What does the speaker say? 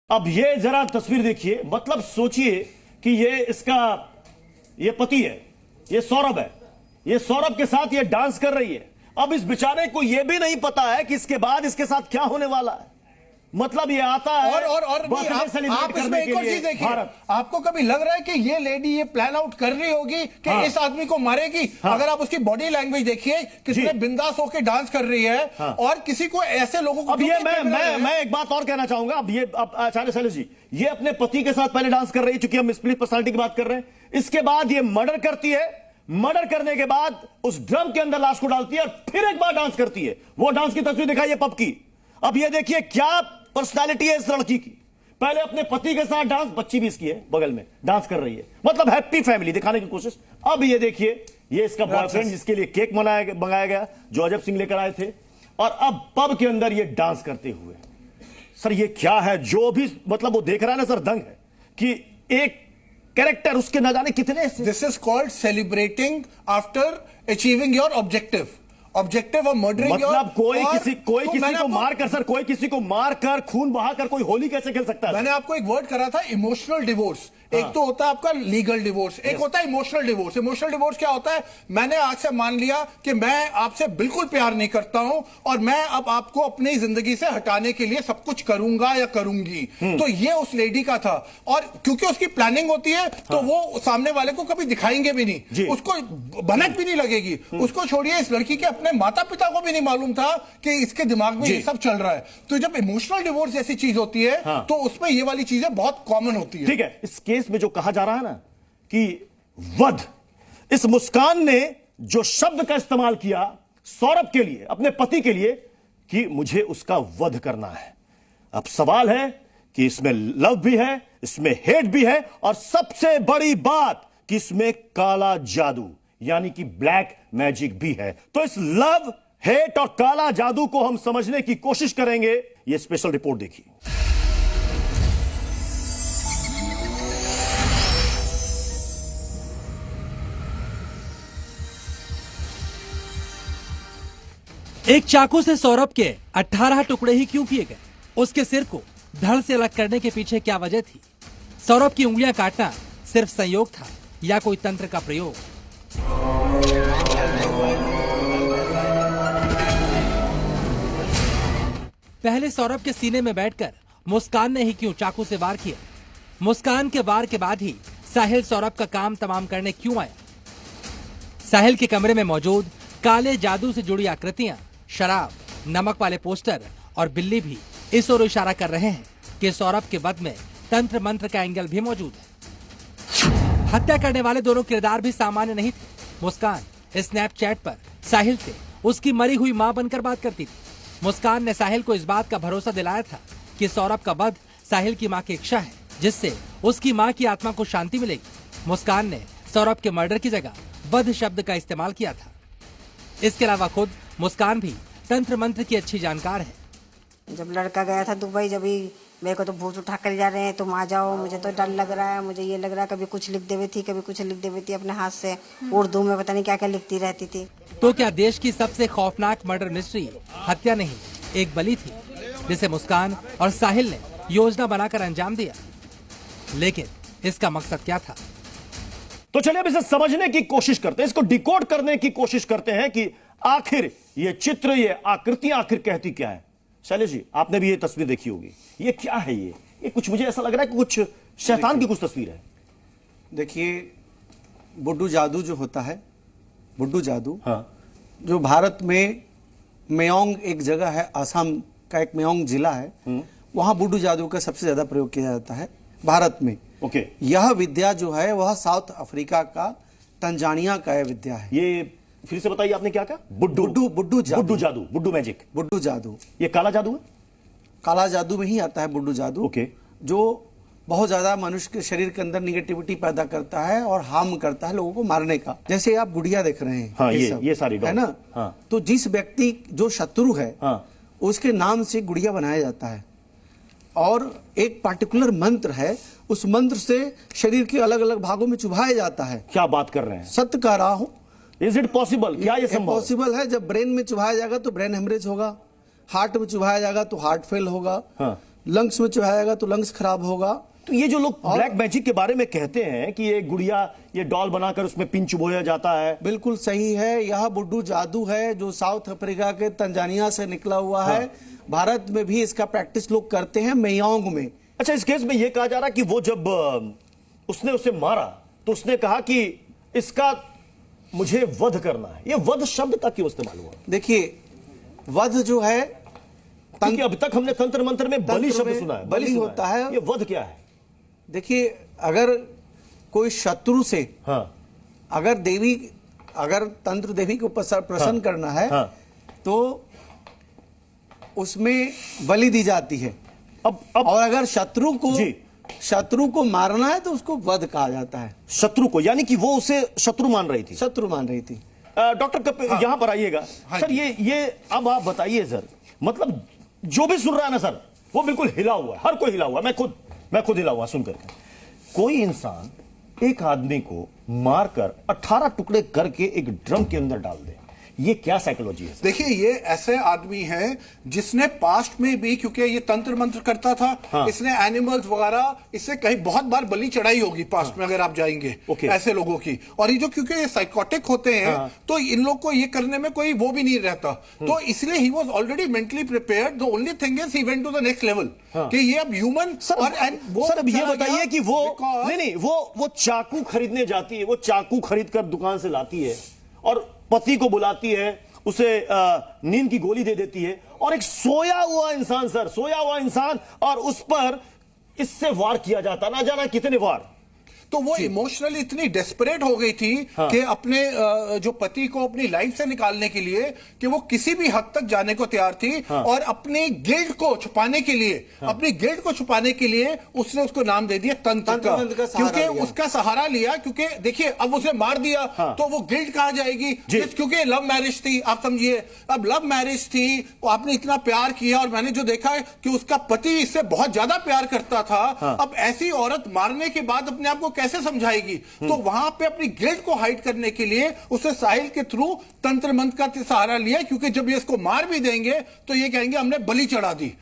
अब ये जरा तस्वीर देखिए, मतलब सोचिए कि ये पति है, ये सौरभ है, ये सौरभ के साथ ये डांस कर रही है। अब इस बेचारे को ये भी नहीं पता है कि इसके बाद इसके साथ क्या होने वाला है। मतलब ये आता है और आप इसमें एक और चीज देखिए, आपको कभी लग रहा है कि ये लेडी ये प्लान आउट कर रही होगी कि इस आदमी को मारेगी? अगर आप उसकी बॉडी लैंग्वेज देखिए, कितने बिंदास होकर डांस कर रही है। और किसी को ऐसे लोगों को, अब ये मैं एक बात और कहना चाहूंगा। अब आचार्य शैलेश जी, ये अपने पति के साथ पहले डांस कर रही है, चूंकि हम स्प्लिट पर्सनालिटी की बात कर रहे हैं। इसके बाद ये मर्डर करती है, मर्डर करने के बाद उस ड्रम के अंदर लाश को डालती है और फिर एक बार डांस करती है। वो डांस की तस्वीर दिखाइए पब की। अब ये देखिए क्या पर्सनालिटी है इस लड़की की। पहले अपने पति के साथ डांस, बच्ची भी इसकी है बगल में, डांस कर रही है, मतलब हैप्पी फैमिली दिखाने की कोशिश। अब ये देखिए, ये इसका बॉयफ्रेंड जिसके लिए केक मंगाया गया, जो अजब सिंह लेकर आए थे, और अब पब के अंदर ये डांस करते हुए। सर ये क्या है? जो भी मतलब वो देख रहा है ना सर, दंग है कि एक कैरेक्टर उसके न जाने कितने। This is called celebrating after achieving your objective of murdering. मतलब कोई किसी को मारकर, सर कोई किसी को मारकर खून बहाकर कोई होली कैसे खेल सकता है? मैंने आपको एक वर्ड करा था, इमोशनल डिवोर्स। एक तो होता है आपका लीगल डिवोर्स, एक होता है इमोशनल डिवोर्स। इमोशनल डिवोर्स क्या होता है? मैंने आज से मान लिया कि मैं आपसे बिल्कुल प्यार नहीं करता हूं और मैं अब आपको अपनी जिंदगी से हटाने के लिए सब कुछ करूंगा या करूंगी। तो ये उस लेडी का था, और क्योंकि उसकी प्लानिंग होती है तो वो सामने वाले को कभी दिखाएंगे भी नहीं, उसको भनक भी नहीं लगेगी। उसको छोड़िए, इस लड़की के अपने माता पिता को भी नहीं मालूम था कि इसके दिमाग में ये सब चल रहा है। तो जब इमोशनल डिवोर्स जैसी चीज होती है तो उसमें ये वाली चीजें बहुत कॉमन होती है। ठीक है, इस केस में जो कहा जा रहा है ना कि वध, इस मुस्कान ने जो शब्द का इस्तेमाल किया सौरभ के लिए, अपने पति के लिए, कि मुझे उसका वध करना है। अब सवाल है कि इसमें लव भी है, इसमें हेट भी है, और सबसे बड़ी बात कि इसमें काला जादू यानी कि ब्लैक मैजिक भी है। तो इस लव, हेट और काला जादू को हम समझने की कोशिश करेंगे। यह स्पेशल रिपोर्ट देखिए। एक चाकू से सौरभ के 18 टुकड़े ही क्यों किए गए? उसके सिर को धड़ से अलग करने के पीछे क्या वजह थी? सौरभ की उंगलियां काटना सिर्फ संयोग था या कोई तंत्र का प्रयोग? पहले सौरभ के सीने में बैठकर मुस्कान ने ही क्यों चाकू से वार किया? मुस्कान के वार के बाद ही साहिल सौरभ का काम तमाम करने क्यों आया? साहिल के कमरे में मौजूद काले जादू से जुड़ी आकृतियां, शराब, नमक वाले पोस्टर और बिल्ली भी इस ओर इशारा कर रहे हैं कि सौरभ के वध में तंत्र मंत्र का एंगल भी मौजूद है। हत्या करने वाले दोनों किरदार भी सामान्य नहीं थे। मुस्कान स्नैपचैट पर साहिल से उसकी मरी हुई मां बनकर बात करती थी। मुस्कान ने साहिल को इस बात का भरोसा दिलाया था कि सौरभ का वध साहिल की मां की इच्छा है, जिससे उसकी मां की आत्मा को शांति मिलेगी। मुस्कान ने सौरभ के मर्डर की जगह वध शब्द का इस्तेमाल किया था। इसके अलावा खुद मुस्कान भी तंत्र मंत्र की अच्छी जानकार है। जब लड़का गया था दुबई, जब ही मेरे को तो भूत उठा कर जा रहे हैं, तुम आ जाओ, मुझे तो डर लग रहा है, मुझे ये लग रहा है। कभी कुछ लिख देवी थी, कभी कुछ लिख देवी थी अपने हाथ से, उर्दू में पता नहीं क्या क्या लिखती रहती थी। तो क्या देश की सबसे खौफनाक मर्डर मिस्ट्री हत्या नहीं, एक बलि थी, जिसे मुस्कान और साहिल ने योजना बनाकर अंजाम दिया? लेकिन इसका मकसद क्या था? तो चलिए अब इसे समझने की कोशिश करते हैं, इसको डिकोड करने की कोशिश करते हैं कि आखिर ये चित्र, ये आकृतियां आखिर कहती क्या है। शैलेश जी, आपने भी ये तस्वीर देखी होगी। ये क्या है? ये कुछ मुझे ऐसा लग रहा है कि कुछ शैतान की कुछ तस्वीर है। देखिए, बुड्डू जादू जो होता है, बुड्डू जादू, हाँ, जो भारत में मेयोंग एक जगह है, असम का एक मेयोंग जिला है, वहां बुड्डू जादू का सबसे ज्यादा प्रयोग किया जाता है भारत में। ओके। यह विद्या जो है वह साउथ अफ्रीका का, तंजानिया का यह विद्या है। ये फिर से बताइए, आपने क्या कहा? बुड्डू जादू, बुड्डू मैजिक, बुड्डू जादू। ये काला जादू है? काला जादू में ही आता है बुड्डू जादू। ओके। जो बहुत ज्यादा मनुष्य के शरीर के अंदर निगेटिविटी पैदा करता है और हार्म करता है, लोगों को मारने का। जैसे आप गुड़िया देख रहे हैं, हाँ, ये सारी है ना? हाँ। तो जिस व्यक्ति जो शत्रु है, हाँ, उसके नाम से गुड़िया बनाया जाता है, और एक पार्टिकुलर मंत्र है, उस मंत्र से शरीर के अलग अलग भागों में चुभाया जाता है। क्या बात कर रहे हैं? सत्य कह रहा हूं। Is it possible? क्या ये संभव? पॉसिबल है। जब ब्रेन में चुभाया जाएगा तो ब्रेन हेमरेज होगा, हार्ट में चुभाया जाएगा तो हार्ट फेल होगा, हाँ। लंग्स में चढ़ाएगा तो लंग्स खराब होगा। तो ये जो लोग ब्लैक मैजिक के बारे में कहते हैं कि ये गुड़िया, ये डॉल बनाकर उसमें पिन चुभोया जाता है, बिल्कुल सही है। यह बुड्डू जादू है जो साउथ अफ्रीका के तंजानिया से निकला हुआ है। भारत में भी इसका प्रैक्टिस लोग करते हैं मेयोंग में। अच्छा, इस केस में यह कहा जा रहा कि वो जब उसने उसे मारा तो उसने कहा कि इसका मुझे वध करना है। ये वध शब्द का क्यों इस्तेमाल हुआ? देखिए, वध जो है, क्योंकि अब तक हमने तंत्र मंत्र में बलि शब्द सुना है, बलि होता है। ये वध क्या है? देखिए, अगर कोई शत्रु से अगर तंत्र देवी को प्रसन्न करना है तो उसमें बलि दी जाती है। अब और अगर शत्रु को मारना है तो उसको वध कहा जाता है। शत्रु को, यानी कि वो उसे शत्रु मान रही थी। शत्रु मान रही थी। डॉक्टर कपिल यहां पर आइएगा। सर, ये अब आप बताइए सर, मतलब जो भी सुन रहा है ना सर, वो बिल्कुल हिला हुआ है, हर कोई हिला हुआ है। मैं खुद हिला हुआ सुनकर। कोई इंसान एक आदमी को मारकर 18 टुकड़े करके एक ड्रम के अंदर डाल दे, ये क्या साइकोलॉजी है? देखिए, ये ऐसे आदमी है जिसने पास्ट में भी, क्योंकि ये तंत्र मंत्र करता था, इसने एनिमल्स वगैरह, इससे कहीं बहुत बार बलि चढ़ाई होगी पास्ट में, अगर आप जाएंगे ऐसे लोगों की। और ये जो, क्योंकि ये साइकोटिक होते हैं तो इन लोग को ये करने में कोई वो भी नहीं रहता, तो इसलिए he was already mentally prepared. The only thing is he went to the next level कि ये अब ह्यूमन। सर, अब ये बताइए कि वो नहीं, वो चाकू खरीदने जाती है, वो चाकू खरीद कर दुकान से लाती है और पति को बुलाती है, उसे नींद की गोली दे देती है, और एक सोया हुआ इंसान और उस पर इससे वार किया जाता, ना जाना कितने वार। तो वो इमोशनली इतनी डेस्परेट हो गई थी कि अपने जो पति को अपनी लाइफ से निकालने के लिए कि वो किसी भी हद तक जाने को तैयार थी। और अपनी गिल्ट को छुपाने के लिए उसने उसको नाम दे दिया तंत्र का, क्योंकि उसका सहारा लिया। क्योंकि देखिए, अब उसे मार दिया तो वो गिल्ट कहां जाएगी? क्योंकि लव मैरिज थी, आप समझिए। अब लव मैरिज थी, आपने इतना प्यार किया, और मैंने जो देखा है कि उसका पति इससे बहुत ज्यादा प्यार करता था। अब ऐसी औरत मारने के बाद अपने आप को कैसे समझाएगी? तो वहां पे अपनी गिल्ट को हाइड करने के लिए उसने साहिल के थ्रू तंत्र मंत्र का सहारा लिया, क्योंकि जब ये इसको मार भी देंगे तो ये कहेंगे हमने बलि चढ़ा दी।